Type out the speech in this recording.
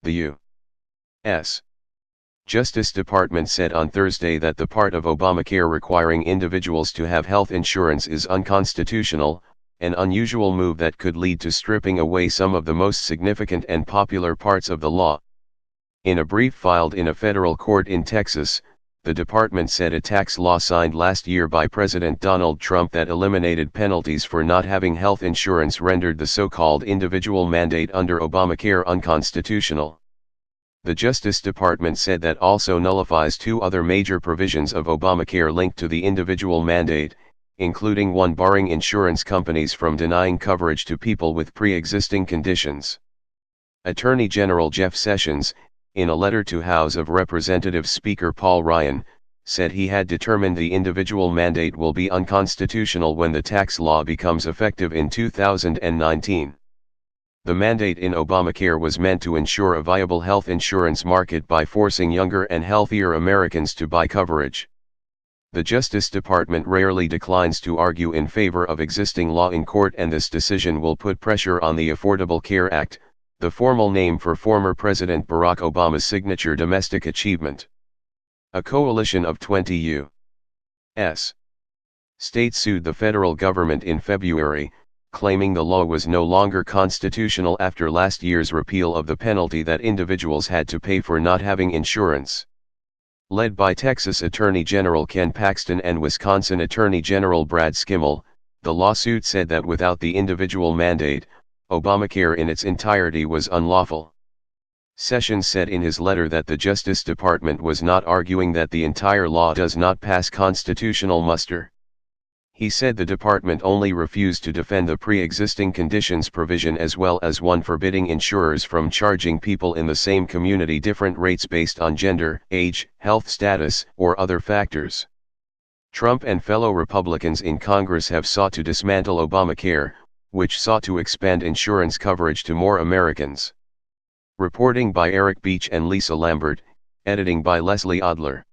The U.S. Justice Department said on Thursday that the part of Obamacare requiring individuals to have health insurance is unconstitutional, an unusual move that could lead to stripping away some of the most significant and popular parts of the law. In a brief filed in a federal court in Texas, the department said a tax law signed last year by President Donald Trump that eliminated penalties for not having health insurance rendered the so-called individual mandate under Obamacare unconstitutional. The Justice Department said that also nullifies two other major provisions of Obamacare linked to the individual mandate, including one barring insurance companies from denying coverage to people with pre-existing conditions. Attorney General Jeff Sessions, in a letter to House of Representatives Speaker Paul Ryan, said he had determined the individual mandate will be unconstitutional when the tax law becomes effective in 2019. The mandate in Obamacare was meant to ensure a viable health insurance market by forcing younger and healthier Americans to buy coverage. The Justice Department rarely declines to argue in favor of existing law in court, and this decision will put pressure on the Affordable Care Act, the formal name for former President Barack Obama's signature domestic achievement. A coalition of 20 U.S. states sued the federal government in February, claiming the law was no longer constitutional after last year's repeal of the penalty that individuals had to pay for not having insurance. Led by Texas Attorney General Ken Paxton and Wisconsin Attorney General Brad Schimmel, the lawsuit said that without the individual mandate, Obamacare in its entirety was unlawful. Sessions said in his letter that the Justice Department was not arguing that the entire law does not pass constitutional muster. He said the department only refused to defend the pre-existing conditions provision as well as one forbidding insurers from charging people in the same community different rates based on gender, age, health status, or other factors. Trump and fellow Republicans in Congress have sought to dismantle Obamacare, which sought to expand insurance coverage to more Americans. Reporting by Eric Beach and Lisa Lambert, editing by Leslie Adler.